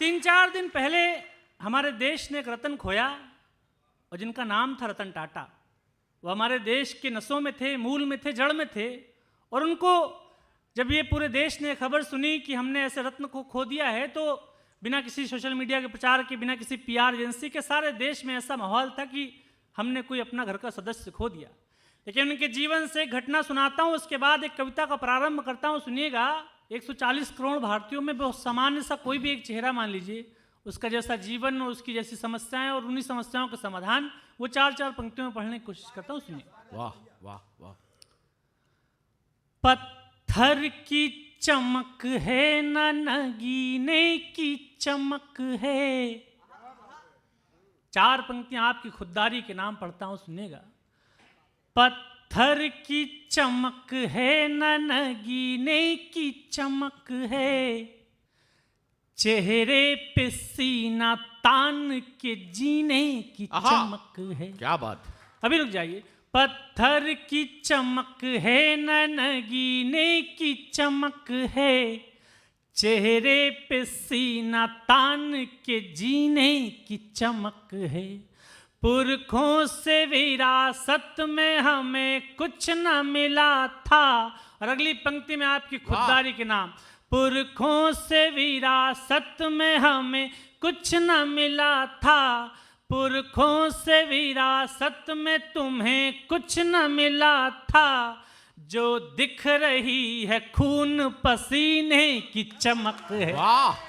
3-4 दिन पहले हमारे देश ने एक रतन खोया और जिनका नाम था रतन टाटा। वो हमारे देश के नसों में थे, मूल में थे, जड़ में थे। और उनको जब ये पूरे देश ने खबर सुनी कि हमने ऐसे रत्न को खो दिया है, तो बिना किसी सोशल मीडिया के प्रचार के, बिना किसी पीआर एजेंसी के, सारे देश में ऐसा माहौल था कि हमने कोई अपना घर का सदस्य खो दिया। लेकिन उनके जीवन से एक घटना सुनाता हूँ, उसके बाद एक कविता का प्रारंभ करता हूँ, सुनिएगा। 140 करोड़ भारतीयों में बहुत सामान्य सा कोई भी एक चेहरा मान लीजिए, उसका जैसा जीवन और उसकी जैसी समस्याएं और उन्हीं समस्याओं का समाधान, वो 4-4 पंक्तियों में पढ़ने की कोशिश करता हूँ, सुनिए। वाह वाह वाह। पत्थर की चमक है न नगीने की चमक है। 4 पंक्तियां आपकी खुददारी के नाम पढ़ता हूं, सुनिएगा। पत्थर की चमक है न नगीने की चमक है, चेहरे पे सीना तान के जीने की चमक है। क्या बात। अभी रुक जाइए। पत्थर की चमक है न नगीने की चमक है, चेहरे पे सीना तान के जीने की चमक है। पुरखों से विरासत में हमें कुछ न मिला था। और अगली पंक्ति में आपकी खुददारी के नाम। पुरखों से विरासत में हमें कुछ न मिला था, पुरखों से विरासत में तुम्हें कुछ न मिला था। जो दिख रही है खून पसीने की चमक है। वाह।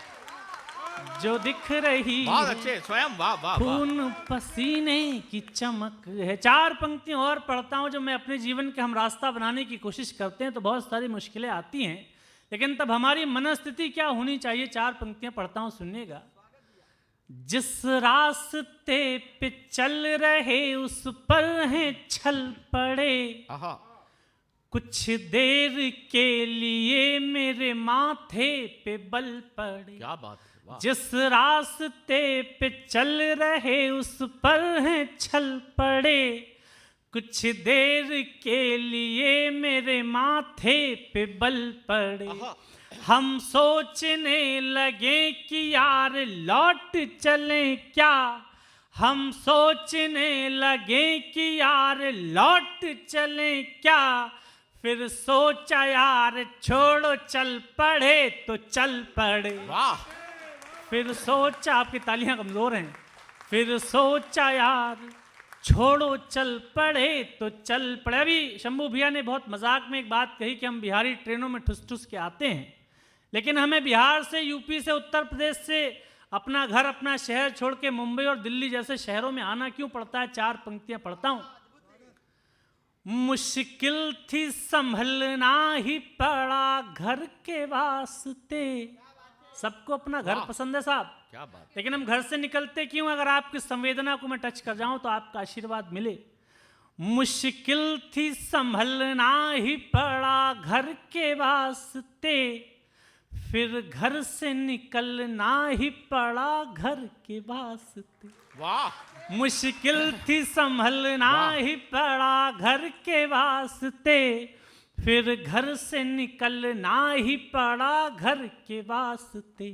जो दिख रही बहुत अच्छे स्वयं। वाह वाह। खून पसीने की चमक है। 4 पंक्तियां और पढ़ता हूं। जब मैं अपने जीवन के हम रास्ता बनाने की कोशिश करते हैं तो बहुत सारी मुश्किलें आती हैं, लेकिन तब हमारी मनस्थिति क्या होनी चाहिए, 4 पंक्तियां पढ़ता हूं, सुनिएगा। जिस रास्ते पे चल रहे उस पर हैं छल पड़े, कुछ देर के लिए मेरे माथे पे बल पड़े। क्या बात है। जिस रास्ते पे चल रहे उस पर हैं छल पड़े, कुछ देर के लिए मेरे माथे पे बल पड़े। हम सोचने लगे कि यार लौट चले क्या, हम सोचने लगे कि यार लौट चले क्या, फिर सोचा यार छोड़ो चल पड़े तो चल पड़े। वाह। फिर सोचा, आपकी तालियां कमजोर हैं, फिर सोचा यार छोड़ो चल पड़े तो चल पड़े। अभी शंभू भैया ने बहुत मजाक में एक बात कही कि हम बिहारी ट्रेनों में ठुस ठुस के आते हैं, लेकिन हमें बिहार से, यूपी से, उत्तर प्रदेश से अपना घर, अपना शहर छोड़ के मुंबई और दिल्ली जैसे शहरों में आना क्यों पड़ता है। 4 पंक्तियां पढ़ता हूं। मुश्किल थी संभलना ही पड़ा घर के वास्ते। सबको अपना घर पसंद है साहब, क्या बात। लेकिन हम घर से निकलते क्यों। अगर आपकी संवेदना को मैं टच कर जाऊं तो आपका आशीर्वाद मिले। मुश्किल थी संभलना ही पड़ा घर के वास्ते, फिर घर से निकलना ही पड़ा घर के वास्ते। वाह। मुश्किल थी संभलना ही पड़ा घर के वास्ते, फिर घर से निकलना ही पड़ा घर के वास्ते।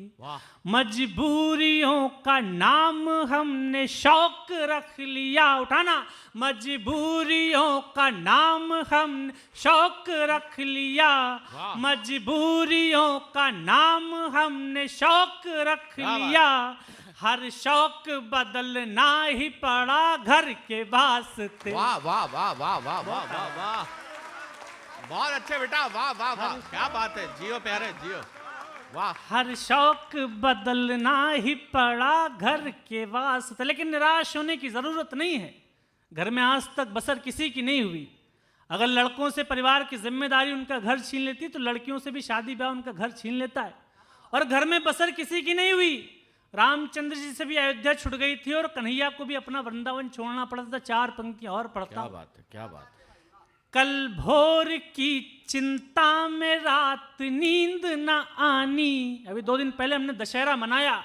मजबूरियों का नाम हमने शौक रख लिया। उठाना। मजबूरियों का नाम हमने शौक रख लिया, मजबूरियों का नाम हमने शौक रख लिया, हर शौक बदलना ही पड़ा घर के वास्ते। वाह वाह वाह वाह वाह वाह वाह वाह। बहुत अच्छे बेटा। वाह वाह वाह। क्या बात है। जियो प्यारे जियो। वाह। हर शौक बदलना ही पड़ा घर के वास्ते। लेकिन निराश होने की जरूरत नहीं है। घर में आज तक बसर किसी की नहीं हुई। अगर लड़कों से परिवार की जिम्मेदारी उनका घर छीन लेती तो लड़कियों से भी शादी ब्याह उनका घर छीन लेता है। और घर में बसर किसी की नहीं हुई। रामचंद्र जी से भी अयोध्या छुट गई थी और कन्हैया को भी अपना वृंदावन छोड़ना पड़ा था। 4 पंक्तियां और पढ़ता हूं। क्या बात है। क्या बात है। कल भोर की चिंता में रात नींद न आनी। अभी 2 दिन पहले हमने दशहरा मनाया।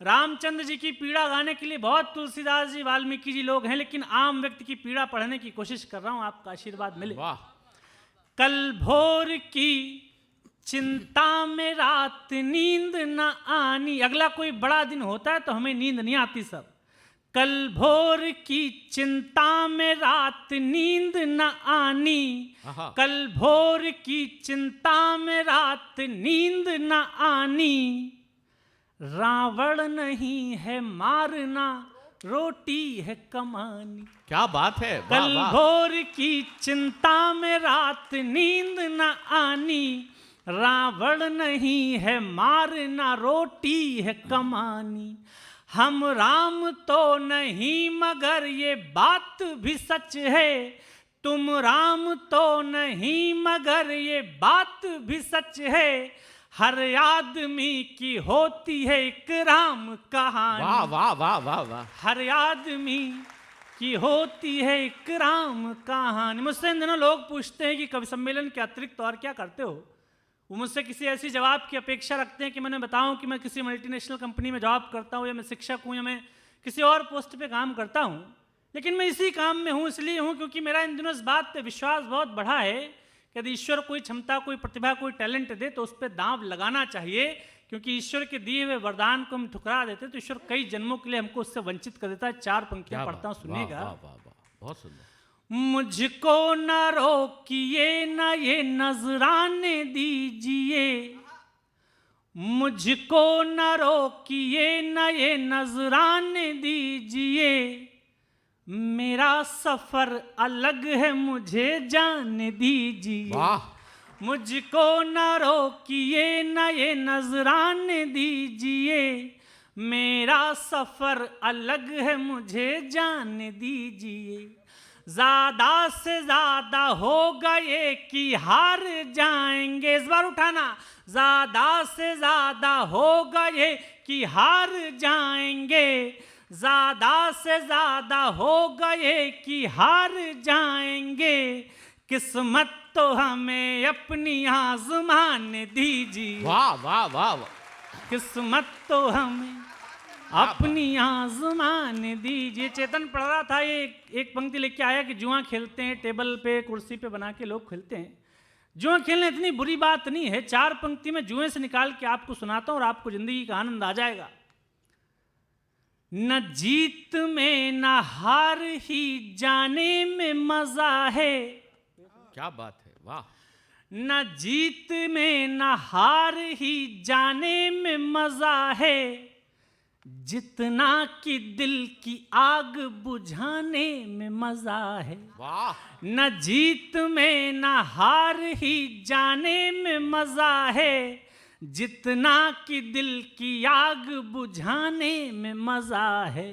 रामचंद्र जी की पीड़ा गाने के लिए बहुत तुलसीदास जी, वाल्मीकि जी लोग हैं, लेकिन आम व्यक्ति की पीड़ा पढ़ने की कोशिश कर रहा हूं, आपका आशीर्वाद मिले। वाह। कल भोर की चिंता में रात नींद न आनी। अगला कोई बड़ा दिन होता है तो हमें नींद नहीं आती सब। कल भोर की चिंता में रात नींद न आनी, कल भोर की चिंता में रात नींद न आनी। रावण नहीं है मारना, रोटी है कमानी। क्या बात है, वाह कल वाह। भोर की चिंता में रात नींद न आनी, रावण नहीं है मारना, रोटी है कमानी। हम राम तो नहीं मगर ये बात भी सच है, तुम राम तो नहीं मगर ये बात भी सच है। हर आदमी की होती है एक राम कहानी। वाह वाह वाह वाह वाह। हर आदमी की होती है एक राम कहानी। मुझसे इन दिनों लोग पूछते हैं कि कवि सम्मेलन के अतिरिक्त और क्या करते हो। वो मुझसे किसी ऐसी जवाब की अपेक्षा रखते हैं कि मैंने बताऊं कि मैं किसी मल्टीनेशनल कंपनी में जॉब करता हूं, या मैं शिक्षक हूं, या मैं किसी और पोस्ट पे काम करता हूं। लेकिन मैं इसी काम में हूं इसलिए हूं क्योंकि मेरा इन दिनों इस बात पे विश्वास बहुत बढ़ा है कि यदि ईश्वर कोई क्षमता, कोई प्रतिभा, कोई टैलेंट दे तो उस पर दांव लगाना चाहिए। क्योंकि ईश्वर के दिए हुए वरदान को हम ठुकरा देते तो ईश्वर कई जन्मों के लिए हमको उससे वंचित कर देता है। 4 पंक्तियां पढ़ता हूं, सुनिएगा। बहुत सुंदर। मुझको न रोकिए न ये नजराने दीजिए, मुझको न रोकिए न ये नजराने दीजिए। मेरा सफर अलग है मुझे जाने दीजिए। वाह। मुझको न रोकिए न ये नजराने दीजिए, मेरा सफर अलग है मुझे जाने दीजिए। ज्यादा से ज्यादा हो गए कि हार जाएंगे। इस बार उठाना। ज्यादा से ज्यादा हो गए कि हार जाएंगे, ज्यादा से ज्यादा हो गए कि हार जाएंगे। किस्मत तो हमें अपनी आजमाने दीजिए। वाह वाह वाह। किस्मत तो हमें अपनी आजमाने दीजिए। चेतन पढ़ रहा था, ये एक पंक्ति लेके आया कि जुआ खेलते हैं टेबल पे कुर्सी पे बना के लोग खेलते हैं। जुआ खेलना इतनी बुरी बात नहीं है। 4 पंक्ति में जुए से निकाल के आपको सुनाता हूं और आपको जिंदगी का आनंद आ जाएगा। न जीत में न हार ही जाने में मजा है। क्या बात है, वाह। न जीत में न हार ही जाने में मजा है, जितना कि दिल की आग बुझाने में मजा है। वाह। न जीत में न हार ही जाने में मजा है, जितना कि दिल की आग बुझाने में मजा है।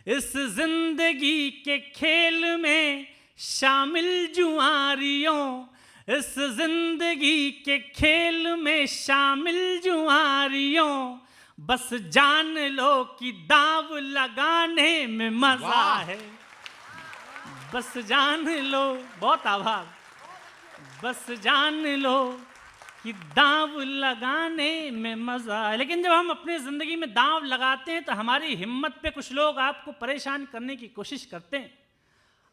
इस जिंदगी के खेल में शामिल जुआरियों, इस जिंदगी के खेल में शामिल जुआरियों, बस जान लो कि दांव लगाने में मजा है। बस जान लो, बहुत आभार। बस जान लो कि दांव लगाने में मजा है। लेकिन जब हम अपनी जिंदगी में दांव लगाते हैं तो हमारी हिम्मत पे कुछ लोग आपको परेशान करने की कोशिश करते हैं।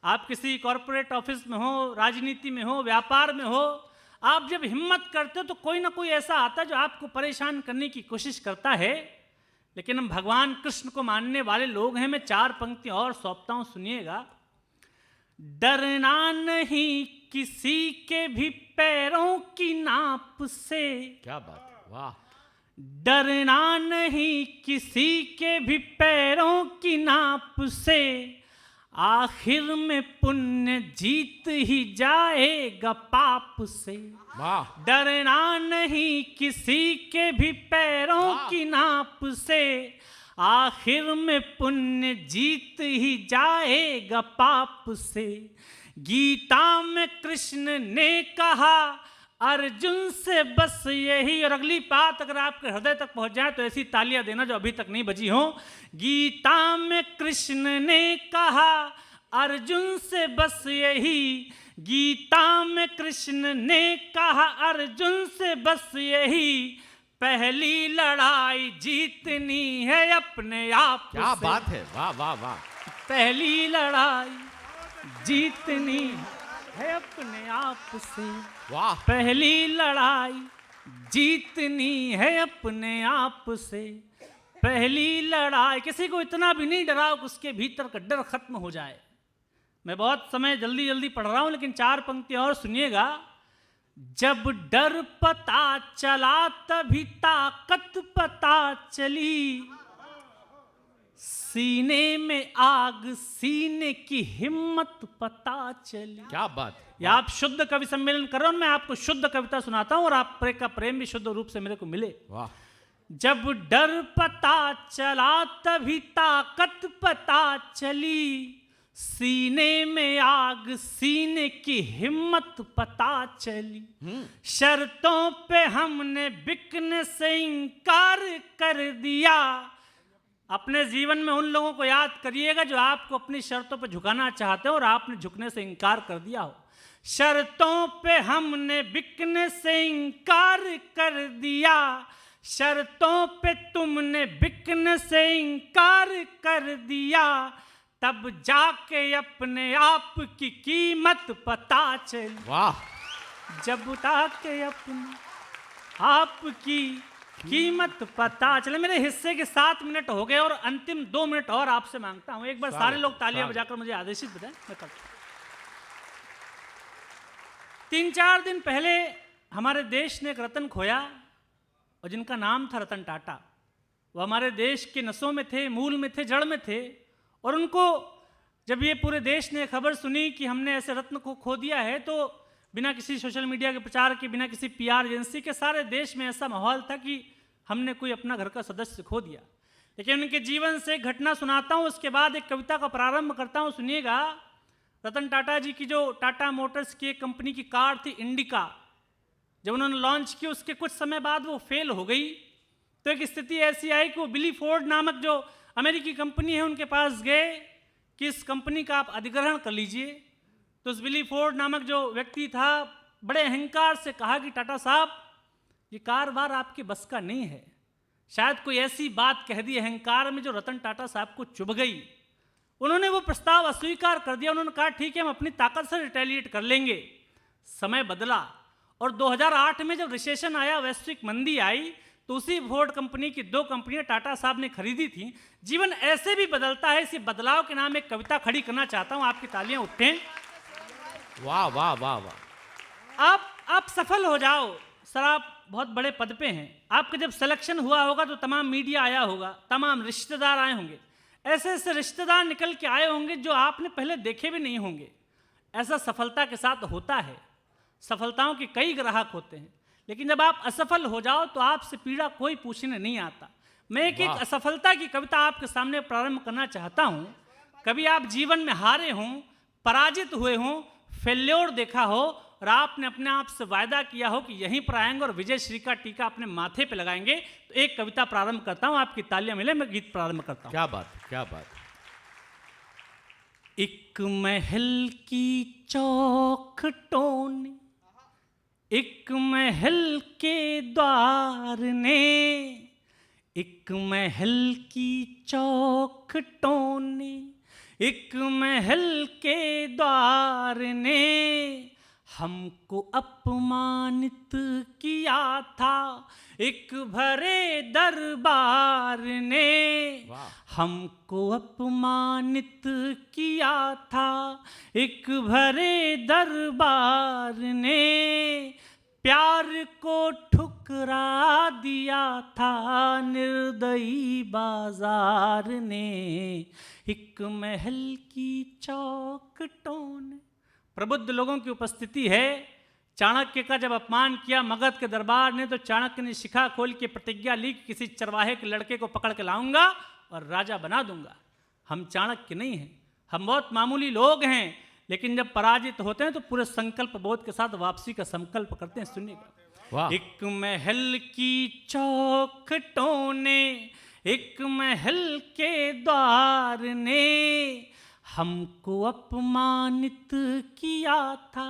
आप किसी कॉरपोरेट ऑफिस में हो, राजनीति में हो, व्यापार में हो, आप जब हिम्मत करते हो तो कोई ना कोई ऐसा आता है जो आपको परेशान करने की कोशिश करता है। लेकिन हम भगवान कृष्ण को मानने वाले लोग हैं। मैं 4 पंक्ति और सौंपता हूं, सुनिएगा। डरना नहीं किसी के भी पैरों की नाप से। क्या बात है, वाह। डरना नहीं किसी के भी पैरों की नाप से, आखिर में पुण्य जीत ही जाएगा पाप से। वाह। डरना नहीं किसी के भी पैरों की नाप से, आखिर में पुण्य जीत ही जाएगा पाप से। गीता में कृष्ण ने कहा अर्जुन से बस यही। और अगली बात अगर आपके हृदय तक पहुंच जाए तो ऐसी तालियां देना जो अभी तक नहीं बजी हो। गीता में कृष्ण ने कहा अर्जुन से बस यही, गीता में कृष्ण ने कहा अर्जुन से बस यही। पहली लड़ाई जीतनी है अपने आप से। क्या बात है, वाह वाह वाह। पहली लड़ाई जीतनी है अपने आप से। वाह। पहली लड़ाई जीतनी है अपने आप से पहली लड़ाई। किसी को इतना भी नहीं डराओ कि उसके भीतर का डर खत्म हो जाए। मैं बहुत समय जल्दी जल्दी पढ़ रहा हूं, लेकिन 4 पंक्तियां और सुनिएगा। जब डर पता चला तभी ताकत पता चली, सीने में आग सीने की हिम्मत पता चली। क्या बात। ये आप शुद्ध कवि सम्मेलन कर रहे हो, मैं आपको शुद्ध कविता सुनाता हूं और आप का प्रेम भी शुद्ध रूप से मेरे को मिले। वाह। जब डर पता चला तभी ताकत पता चली, सीने में आग सीने की हिम्मत पता चली। शर्तों पे हमने बिकने से इनकार कर दिया। अपने जीवन में उन लोगों को याद करिएगा जो आपको अपनी शर्तों पे झुकाना चाहते हो और आपने झुकने से इनकार कर दिया हो। शर्तों पे हमने बिकने से इनकार कर दिया, शर्तों पे तुमने बिकने से इनकार कर दिया, तब जाके अपने आप की कीमत पता चली। वाह। जब जाके अपने आप की कीमत पता चले। मेरे हिस्से के 7 मिनट हो गए और अंतिम 2 मिनट और आपसे मांगता हूं। एक बार सारे लोग तालियां बजाकर मुझे आदेशित बताएं, मैं करता हूं। 3-4 दिन पहले हमारे देश ने एक रतन खोया और जिनका नाम था रतन टाटा। वो हमारे देश के नसों में थे, मूल में थे, जड़ में थे। और उनको जब ये पूरे देश ने खबर सुनी कि हमने ऐसे रत्न को खो दिया है, तो बिना किसी सोशल मीडिया के प्रचार के, बिना किसी पीआर एजेंसी के, सारे देश में ऐसा माहौल था कि हमने कोई अपना घर का सदस्य खो दिया। लेकिन उनके जीवन से एक घटना सुनाता हूँ, उसके बाद एक कविता का प्रारंभ करता हूँ, सुनिएगा। रतन टाटा जी की जो टाटा मोटर्स की एक कंपनी की कार थी इंडिका, जब उन्होंने लॉन्च की उसके कुछ समय बाद वो फेल हो गई। तो एक स्थिति ऐसी आई कि वो बिली फोर्ड नामक जो अमेरिकी कंपनी है उनके पास गए कि इस कंपनी का आप अधिग्रहण कर लीजिए। तो उस बिली फोर्ड नामक जो व्यक्ति था बड़े अहंकार से कहा कि टाटा साहब, ये कारोबार आपके बस का नहीं है। शायद कोई ऐसी बात कह दी अहंकार में जो रतन टाटा साहब को चुभ गई। उन्होंने वो प्रस्ताव अस्वीकार कर दिया। उन्होंने कहा ठीक है, हम अपनी ताकत से रिटेलिएट कर लेंगे। समय बदला और 2008 में जब रिसेशन आया, वैश्विक मंदी आई, तो उसी फोर्ड कंपनी की 2 कंपनियां टाटा साहब ने खरीदी थी। जीवन ऐसे भी बदलता है। इसी बदलाव के नाम एक कविता खड़ी करना चाहता हूं, आपकी तालियां उठें। वाह वाह वाह वाह। आप सफल हो जाओ सर, आप बहुत बड़े पद पे हैं। आपका जब सिलेक्शन हुआ होगा तो तमाम मीडिया आया होगा, तमाम रिश्तेदार आए होंगे। ऐसे ऐसे रिश्तेदार निकल के आए होंगे जो आपने पहले देखे भी नहीं होंगे। ऐसा सफलता के साथ होता है। सफलताओं के कई ग्राहक होते हैं, लेकिन जब आप असफल हो जाओ तो आपसे पीड़ा कोई पूछने नहीं आता। मैं एक असफलता की कविता आपके सामने प्रारंभ करना चाहता हूं। कभी आप जीवन में हारे हों, पराजित हुए हों, फेल्योर देखा हो और आपने अपने आप से वायदा किया हो कि यहीं पर आएंगे और विजय श्री का टीका अपने माथे पे लगाएंगे, तो एक कविता प्रारंभ करता हूं। आपकी तालियां मिले, मैं गीत प्रारंभ करता हूं। क्या बात, क्या बात। एक महल की चौखटों ने, एक महल के द्वार ने, एक महल की चौखटों ने, एक महल के द्वार ने हमको अपमानित किया था। एक भरे दरबार ने हमको अपमानित किया था। एक भरे दरबार ने प्यार को ठुकरा दिया था निर्दयी बाजार ने। एक महल की चौखटों ने। प्रबुद्ध लोगों की उपस्थिति है। चाणक्य का जब अपमान किया मगध के दरबार ने, तो चाणक्य ने शिखा खोल के प्रतिज्ञा ली कि किसी चरवाहे के लड़के को पकड़ के लाऊंगा और राजा बना दूंगा। हम चाणक्य नहीं हैं, हम बहुत मामूली लोग हैं, लेकिन जब पराजित होते हैं तो पूरे संकल्प बोध के साथ वापसी का संकल्प करते हैं। सुनिएगा। एक महल की चौखटों ने, एक महल के द्वार ने हमको अपमानित किया था।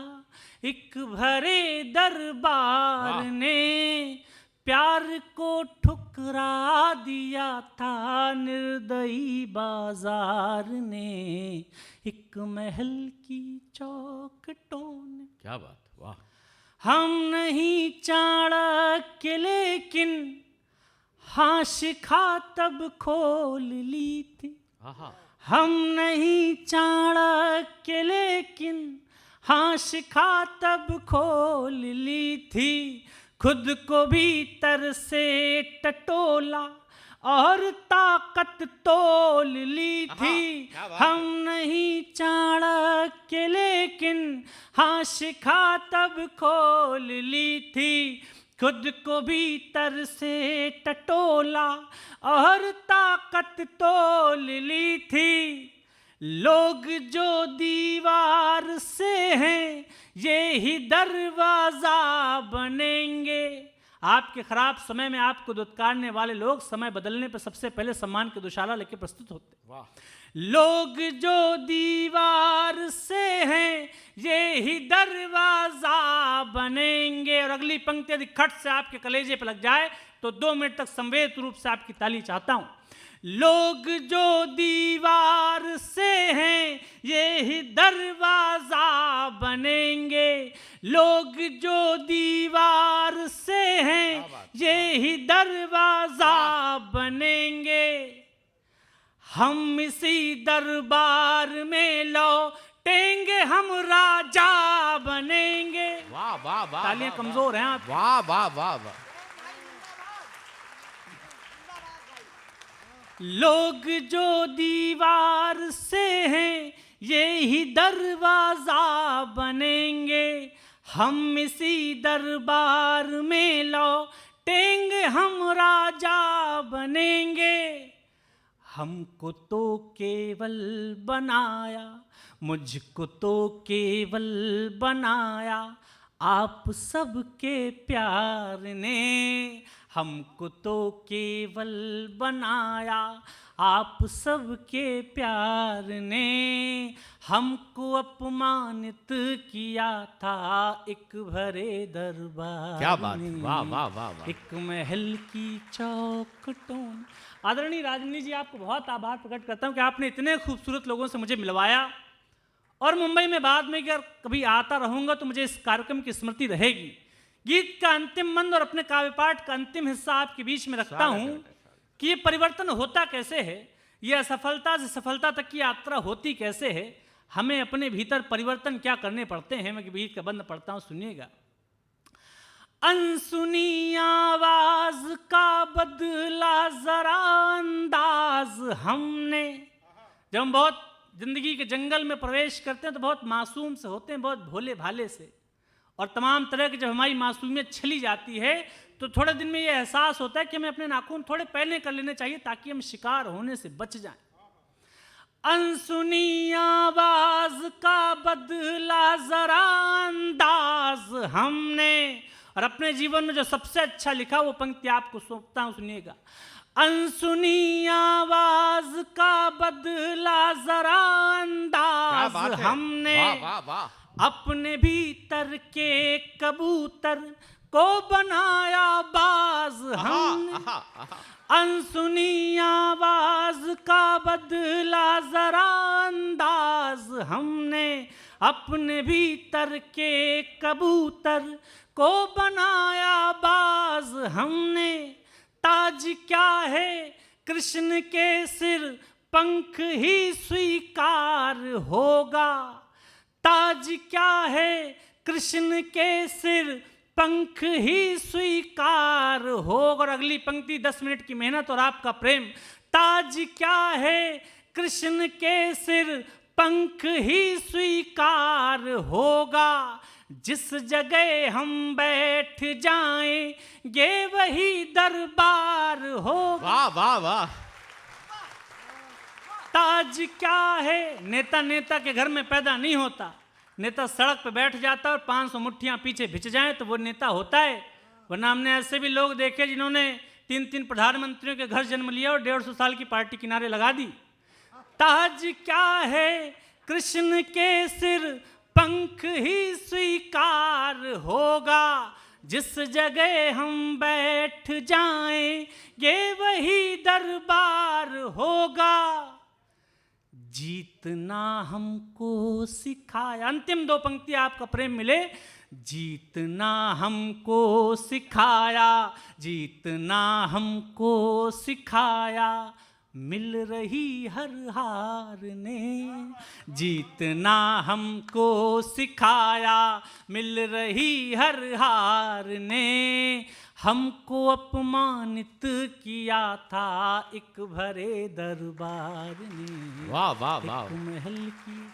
एक भरे दरबार ने प्यार को ठुकरा दिया था निर्दयी बाजार ने। एक महल की चौखटों ने। क्या बात, वाह। हम नहीं चाणक्य लेकिन हाँ शिखा तब खोल ली थी। आहा, हम नहीं चाणक्य लेकिन हाँ शिखा तब खोल ली थी। खुद को भीतर से टटोला और ताकत तोल ली थी। क्या बात है। हम नहीं चाणक्य लेकिन हाँ शिखा तब खोल ली थी। खुद को भीतर से टटोला और ताकत तोल ली थी। लोग जो दीवार से हैं ये ही दरवाजा बनेंगे। आपके खराब समय में आपको दुत्कारने वाले लोग समय बदलने पर सबसे पहले सम्मान की दुशाला लेकर प्रस्तुत होते। वाह, लोग जो दीवार से हैं ये ही दरवाजा बनेंगे। और अगली पंक्ति यदि खट से आपके कलेजे पे लग जाए तो 2 मिनट तक संवेद रूप से आपकी ताली चाहता हूं। लोग जो दीवार से हैं ये ही दरवाजा बनेंगे। लोग जो दीवार से हैं ये ही दरवाजा बनेंगे। हम इसी दरबार में लौटेंगे, हम राजा बनेंगे। वाह वाह वाह, तालियां वाह, कमजोर हैं आप। वाह वाह वाह वाह। लोग जो दीवार से हैं ये ही दरवाजा बनेंगे। हम इसी दरबार में लौटेंगे, हम राजा बनेंगे। हमको तो केवल बनाया, मुझको तो केवल बनाया आप सबके प्यार ने। हमको तो केवल बनाया आप सबके प्यार ने। हमको अपमानित किया था एक भरे दरबार। क्या बात है, वाह वाह वाह वाह। एक महल की चौखटों। आदरणीय राजनी जी, आपको बहुत आभार प्रकट करता हूं कि आपने इतने खूबसूरत लोगों से मुझे मिलवाया। और मुंबई में बाद में अगर कभी आता रहूंगा तो मुझे इस कार्यक्रम की स्मृति रहेगी। गीत का अंतिम मंद और अपने काव्य पाठ का अंतिम हिस्सा आपके बीच में रखता हूं कि ये परिवर्तन होता कैसे है, ये असफलता से सफलता तक की यात्रा होती कैसे है, हमें अपने भीतर परिवर्तन क्या करने पड़ते हैं। मैं गीत का बंद पढ़ता हूं, सुनिएगा। अनसुनी आवाज का बदला जरा अंदाज हमने। जब हम बहुत जिंदगी के जंगल में प्रवेश करते हैं तो बहुत मासूम से होते हैं, बहुत भोले भाले से, और तमाम तरह की जब हमारी मासूमियत छली जाती है तो थोड़े दिन में ये एहसास होता है कि हमें अपने नाखून थोड़े पहले कर लेने चाहिए ताकि हम शिकार होने से बच जाएं। अनसुनी आवाज का बदला जरा अंदाज हमने। और अपने जीवन में जो सबसे अच्छा लिखा वो पंक्ति आपको सौंपता हूं, सुनिएगा। अनसुनी आवाज का बदला जरा अंदाज हमने। वाह वाह वाह। अपने भीतर के कबूतर को बनाया बाज हमने। अनसुनी आवाज का बदला जरा अंदाज हमने। अपने भीतर के कबूतर को बनाया बाज हमने। ताज क्या है कृष्ण के सिर, पंख ही स्वीकार होगा। ताज क्या है कृष्ण के सिर, पंख ही स्वीकार होगा। और अगली पंक्ति 10 मिनट की मेहनत और आपका प्रेम। ताज क्या है कृष्ण के सिर, पंख ही स्वीकार होगा। जिस जगह हम बैठ जाएं ये वही दरबार होगा। वाह वाह वाह। ताज क्या है, नेता नेता के घर में पैदा नहीं होता। नेता सड़क पे बैठ जाता है और 500 मुट्ठियां पीछे भिच जाएं तो वो नेता होता है। वरना हमने ऐसे भी लोग देखे जिन्होंने 3-3 प्रधानमंत्रियों के घर जन्म लिया और 150 साल की पार्टी किनारे लगा दी। ताज क्या है कृष्ण के सिर, पंख ही स्वीकार होगा। जिस जगह हम बैठ जाएं ये वही दरबार होगा। जीतना हमको सिखाया। अंतिम 2 पंक्ति आपका प्रेम मिले। जीतना हमको सिखाया, जीतना हमको सिखाया, मिल रही हर हार ने। जीतना हमको सिखाया, मिल रही हर हार ने। हमको अपमानित किया था एक भरे दरबार ने। वाह वाह वाह। एक महल की